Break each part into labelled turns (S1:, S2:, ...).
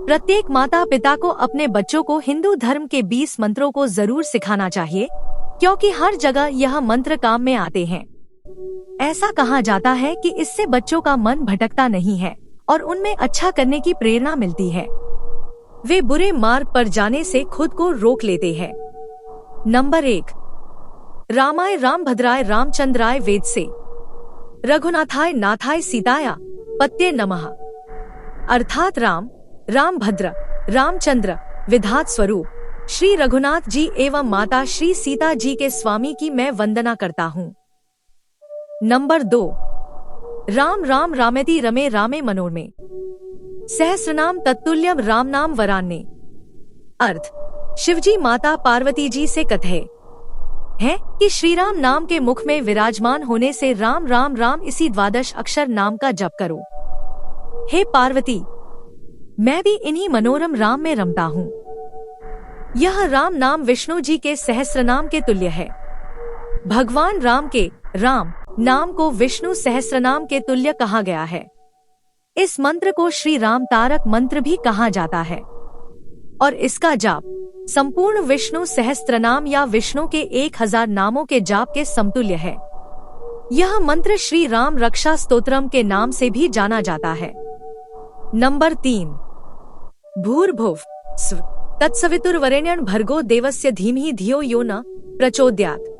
S1: प्रत्येक माता पिता को अपने बच्चों को हिंदू धर्म के 20 मंत्रों को जरूर सिखाना चाहिए, क्योंकि हर जगह यह मंत्र काम में आते हैं। ऐसा कहा जाता है कि इससे बच्चों का मन भटकता नहीं है और उनमें अच्छा करने की प्रेरणा मिलती है। वे बुरे मार्ग पर जाने से खुद को रोक लेते हैं। नंबर 1, रामाय रामभद्राय रामचंद्राय वेद से रघुनाथाय नाथाय सीताया पत्ये नमः। अर्थात राम, रामभद्र, रामचंद्र विधात स्वरूप श्री रघुनाथ जी एवं माता श्री सीता जी के स्वामी की मैं वंदना करता हूँ। नंबर 2, राम राम रामेति रमे रामे मनोरमे सहस्रनाम तत्तुल्यम राम नाम वरान्ने। अर्थ, शिवजी माता पार्वती जी से कथे है कि श्री राम नाम के मुख में विराजमान होने से राम राम राम इसी 12 अक्षर नाम का जप करो। हे पार्वती, मैं भी इन्हीं मनोरम राम में रमता हूँ। यह राम नाम विष्णु जी के सहस्रनाम के तुल्य है। भगवान राम के राम नाम को विष्णु सहस्रनाम के तुल्य कहा गया है। इस मंत्र को श्री राम तारक मंत्र भी कहा जाता है और इसका जाप संपूर्ण विष्णु सहस्त्रनाम या विष्णु के 1000 नामों के जाप के समतुल्य है। यह मंत्र श्री राम रक्षा स्तोत्रम के नाम से भी जाना जाता है। नंबर 3, भूर्भुव स्व तत्सवितुर्वरेण्यं भर्गो देवस्य धीमहि धियो यो न प्रचोदयात्।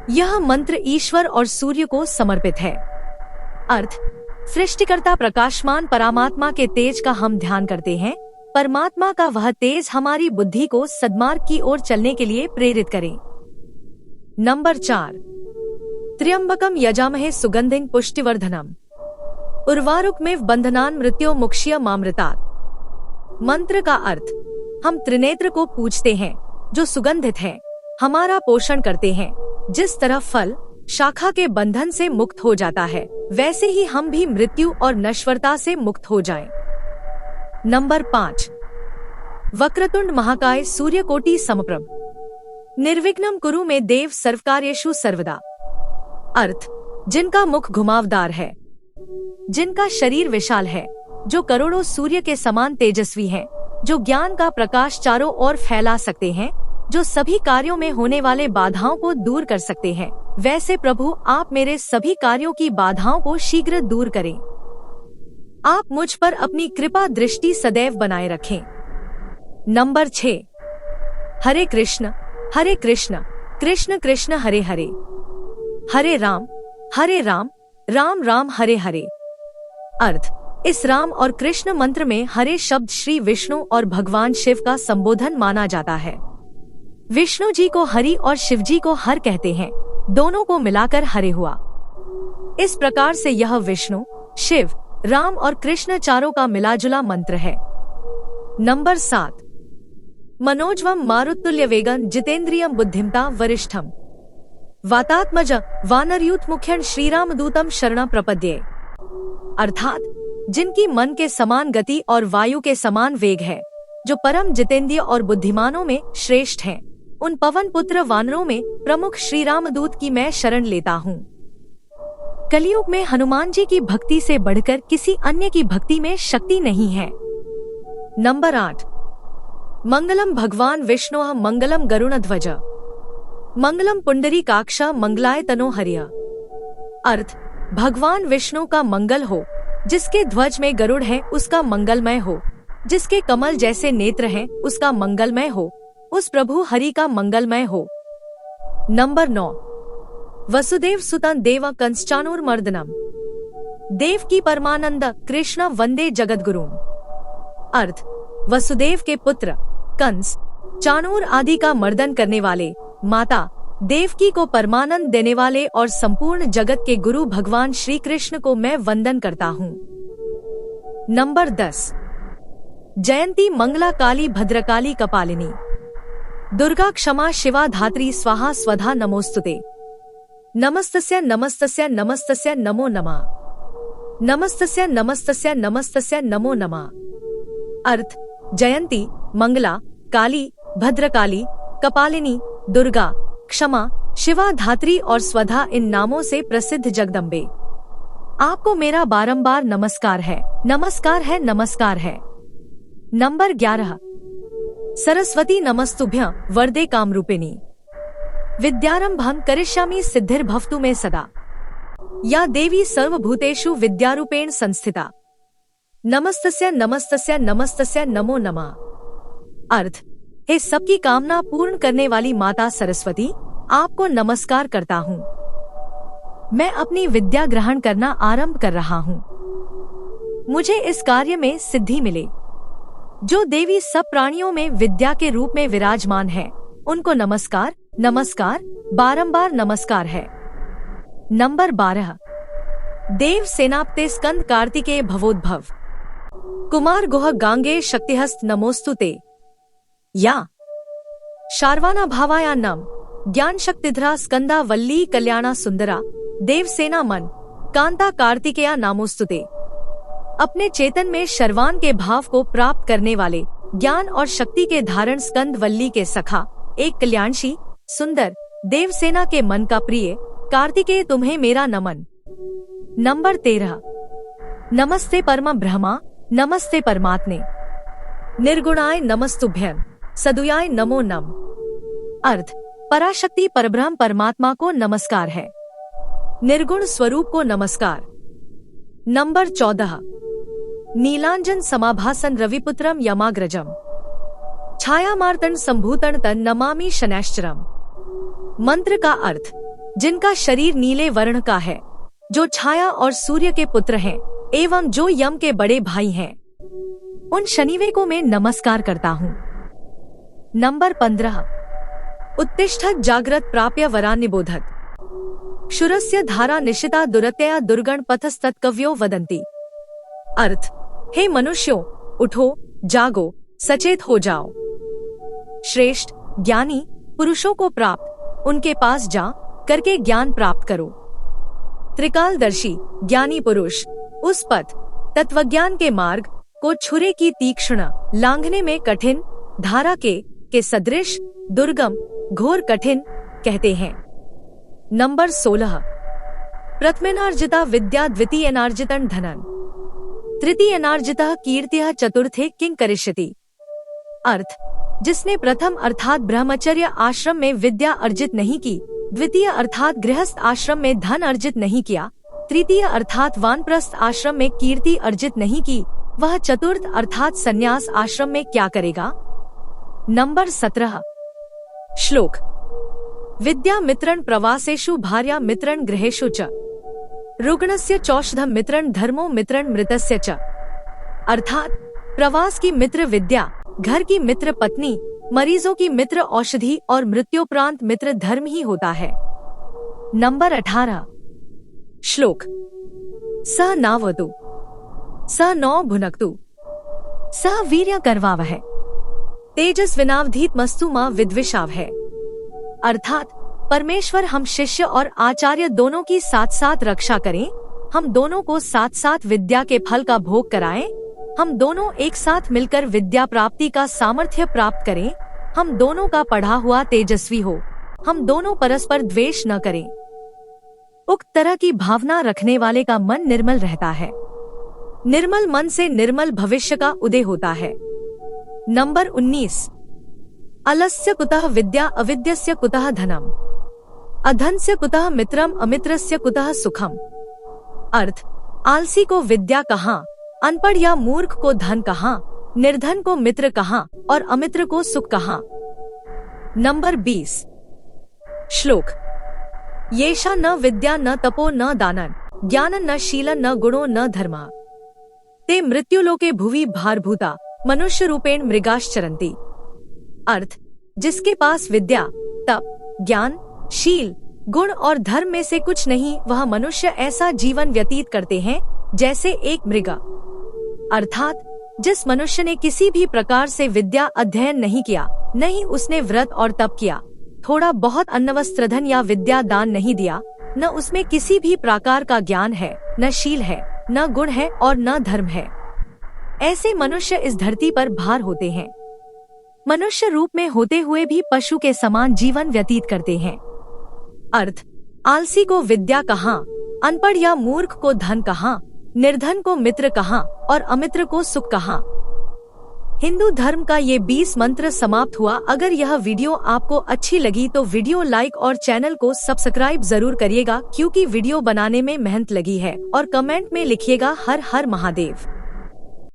S1: यह मंत्र ईश्वर और सूर्य को समर्पित है। अर्थ, सृष्टिकर्ता प्रकाशमान परमात्मा के तेज का हम ध्यान करते हैं। परमात्मा का वह तेज हमारी बुद्धि को सद्मार्ग की ओर चलने के लिए प्रेरित करे। नंबर 4, त्र्यंबकम यजामहे सुगंधिं पुष्टिवर्धनम उर्वारुकमेव बंधनान् मृत्यो मुक्ष्य मामृतात्। मंत्र का अर्थ, हम त्रिनेत्र को पूजते हैं जो सुगंधित है, हमारा पोषण करते हैं। जिस तरह फल शाखा के बंधन से मुक्त हो जाता है, वैसे ही हम भी मृत्यु और नश्वरता से मुक्त हो जाएं। नंबर 5, वक्रतुंड महाकाय सूर्यकोटि समप्रभ निर्विघ्नं कुरु मे देव सर्वकार्येषु सर्वदा। अर्थ, जिनका मुख घुमावदार है, जिनका शरीर विशाल है, जो करोड़ों सूर्य के समान तेजस्वी हैं, जो ज्ञान का प्रकाश चारों ओर फैला सकते हैं, जो सभी कार्यों में होने वाले बाधाओं को दूर कर सकते हैं, वैसे प्रभु आप मेरे सभी कार्यों की बाधाओं को शीघ्र दूर करें। आप मुझ पर अपनी कृपा दृष्टि सदैव बनाए रखें। नंबर 6, हरे कृष्ण कृष्ण कृष्ण हरे हरे, हरे राम राम राम हरे हरे। अर्थ, इस राम और कृष्ण मंत्र में हरे शब्द श्री विष्णु और भगवान शिव का संबोधन माना जाता है। विष्णु जी को हरि और शिव जी को हर कहते हैं, दोनों को मिलाकर हरे हुआ। इस प्रकार से यह विष्णु, शिव, राम और कृष्ण चारों का मिलाजुला मंत्र है। नंबर 7, मनोजवम मारुतुल्य वेगं जितेंद्रियम बुद्धिमता वरिष्ठम वातात्मज वानरयूथ मुख्यं श्रीरामदूतम शरणं प्रपद्ये। अर्थात, जिनकी मन के समान गति और वायु के समान वेग है, जो परम जितेंद्रिय और बुद्धिमानों में श्रेष्ठ हैं, उन पवन पुत्र वानरों में प्रमुख श्री रामदूत की मैं शरण लेता हूँ। कलयुग में हनुमान जी की भक्ति से बढ़कर किसी अन्य की भक्ति में शक्ति नहीं है। नंबर 8, मंगलम भगवान विष्णु मंगलम गरुणध्वज मंगलम पुंडरीकाक्ष मंगलाय तनो हरिय। अर्थ, भगवान विष्णु का मंगल हो, जिसके ध्वज में गरुड़ है उसका मंगलमय हो, जिसके कमल जैसे नेत्र हैं उसका मंगलमय हो, उस प्रभु हरि का मंगलमय हो। नंबर 9, वसुदेव सुतं देव कंसचाणूरमर्दनम देवकी परमानंद कृष्ण वंदे जगद्गुरुम। अर्थ, वसुदेव के पुत्र कंस, चाणूर आदि का मर्दन करने वाले माता देवकी को परमानंद देने वाले और संपूर्ण जगत के गुरु भगवान श्री कृष्ण को मैं वंदन करता हूँ। नंबर 10, जयंती मंगला काली भद्रकाली कपालिनी दुर्गा क्षमा शिवा धात्री स्वाहा स्वधा नमोस्तुते। नमस्तस्य नमस्तस्य नमस्तस्य नमो नमः। नमस्तस्य नमस्तस्य नमस्तस्य नमो नमः। अर्थ, जयंती, मंगला, काली, भद्रकाली, कपालिनी, दुर्गा, क्षमा, शिवा धात्री और स्वधा इन नामों से प्रसिद्ध जगदम्बे, आपको मेरा बारंबार नमस्कार है, नमस्कार है, नमस्कार है। नंबर 11, सरस्वती नमस्तुभ्यं वरदे कामरूपिणी विद्यारंभं करिष्यामि सिद्धिर्भवतु मे सदा। या देवी सर्वभूतेषु विद्यारूपेण संस्थिता। नमस्तस्य नमस्तस्य नमस्तस्य नमो नमः। अर्थ, हे सबकी कामना पूर्ण करने वाली माता सरस्वती, आपको नमस्कार करता हूँ। मैं अपनी विद्या ग्रहण करना आरंभ कर रहा हूँ। मुझे इस कार्य में सिद्धि मिले। जो देवी सब प्राणियों में विद्या के रूप में विराजमान है, उनको नमस्कार नमस्कार बारंबार नमस्कार है। नंबर 12, देव सेनापते स्कंद कार्तिकेय भवोद्भव कुमार गुह गांगे शक्तिहस्त नमोस्तुते। या शार्वाना भावायान्नम ज्ञान शक्तिधरा स्कंदा वल्ली कल्याणा सुंदरा देवसेना मन कांता कार्तिकेया नामोस्तुते। अपने चेतन में शर्वान के भाव को प्राप्त करने वाले, ज्ञान और शक्ति के धारण स्कंद वल्ली के सखा, एक कल्याणशी सुंदर देवसेना के मन का प्रिय कार्तिकेय, तुम्हें मेरा नमन। नंबर 13, नमस्ते परम ब्रह्मा नमस्ते परमात्मे निर्गुणाय नमस्तुभ्यं सदुयाय नमो नम। अर्थ, पराशक्ति परब्रह्म परमात्मा को नमस्कार है। निर्गुण स्वरूप को नमस्कार। नंबर 14, नीलांजन समाभासन रविपुत्रम यमाग्रजम छायामार्तन संभूतन तन नमामि शनैश्चरम। मंत्र का अर्थ, जिनका शरीर नीले वर्ण का है, जो छाया और सूर्य के पुत्र हैं, एवं जो यम के बड़े भाई हैं, उन शनिवे को मैं नमस्कार करता हूँ। नंबर 15, उत्तिष्ठत् जाग्रत प्राप्य वरान् निबोधत् शूरस्य धारा निशिता दुरत्यया दुर्गण पथस्तत्कव्यो वदन्ति। अर्थ, हे मनुष्यों, उठो, जागो, सचेत हो जाओ। श्रेष्ठ ज्ञानी पुरुषों को प्राप्त उनके पास जा करके ज्ञान प्राप्त करो। त्रिकालदर्शी ज्ञानी पुरुष उस पथ तत्वज्ञान के मार्ग को छुरे की तीक्ष्ण लांघने में कठिन धारा के सदृश दुर्गम घोर कठिन कहते हैं। नंबर 16, प्रथमेनार्जिता विद्या द्वितीयनार्जितं धनं तृतीयनार्जितः कीर्तिः चतुर्थे किं करिष्यति। अर्थ, जिसने प्रथम अर्थात ब्रह्मचर्य आश्रम में विद्या अर्जित नहीं की, द्वितीय अर्थात गृहस्थ आश्रम में धन अर्जित नहीं किया, तृतीय अर्थात वानप्रस्थ आश्रम में कीर्ति अर्जित नहीं की, वह चतुर्थ अर्थात संन्यास आश्रम में क्या करेगा। नंबर 17, श्लोक, विद्या मित्रन प्रवासेषु भार्या मित्रन गृहेषु च रुग्णस्य चौषधम मित्रन धर्मो मित्रन मृतस्य च। अर्थात प्रवास की मित्र विद्या, घर की मित्र पत्नी, मरीजों की मित्र औषधि और मृत्योपरांत मित्र धर्म ही होता है। नंबर 18, श्लोक, स नावतु स नौ भुनक्तु स वीर्य करवावहै तेजस्विनावधीत मस्तु मां विद्विषावहै। अर्थात परमेश्वर हम शिष्य और आचार्य दोनों की साथ साथ रक्षा करें, हम दोनों को साथ साथ विद्या के फल का भोग कराएं, हम दोनों एक साथ मिलकर विद्या प्राप्ति का सामर्थ्य प्राप्त करें, हम दोनों का पढ़ा हुआ तेजस्वी हो, हम दोनों परस्पर द्वेष न करें। उक्त तरह की भावना रखने वाले का मन निर्मल रहता है। निर्मल मन से निर्मल भविष्य का उदय होता है। नंबर 19, अलस्य कुतः विद्या अविद्यस्य कुतः धनम अधनस्य कुतः मित्रम अमित्रस्य कुतः सुखम। अर्थ, आलसी को विद्या कहाँ, अनपढ़ या मूर्ख को धन कहाँ, निर्धन को मित्र कहाँ और अमित्र को सुख कहाँ। नंबर 20, श्लोक, येषा न विद्या न तपो न दानन ज्ञानन न शीलन न गुणो न धर्मा ते मृत्युलोके भुवि भारभूता मनुष्य रूपेण मृगाश्चरन्ति। अर्थ, जिसके पास विद्या, तप, ज्ञान, शील, गुण और धर्म में से कुछ नहीं, वह मनुष्य ऐसा जीवन व्यतीत करते हैं जैसे एक मृग। अर्थात जिस मनुष्य ने किसी भी प्रकार से विद्या अध्ययन नहीं किया, नहीं उसने व्रत और तप किया, थोड़ा बहुत अन्न वस्त्र धन या विद्या दान नहीं दिया, न उसमें किसी भी प्रकार का ज्ञान है, न शील है, न गुण है और न धर्म है, ऐसे मनुष्य इस धरती पर भार होते हैं। मनुष्य रूप में होते हुए भी पशु के समान जीवन व्यतीत करते हैं। अर्थ, आलसी को विद्या कहाँ, अनपढ़ या मूर्ख को धन कहाँ, निर्धन को मित्र कहाँ और अमित्र को सुख कहाँ। हिंदू धर्म का ये 20 मंत्र समाप्त हुआ। अगर यह वीडियो आपको अच्छी लगी तो वीडियो लाइक और चैनल को सब्सक्राइब जरूर करिएगा, क्योंकि वीडियो बनाने में मेहनत लगी है। और कमेंट में लिखिएगा हर हर महादेव।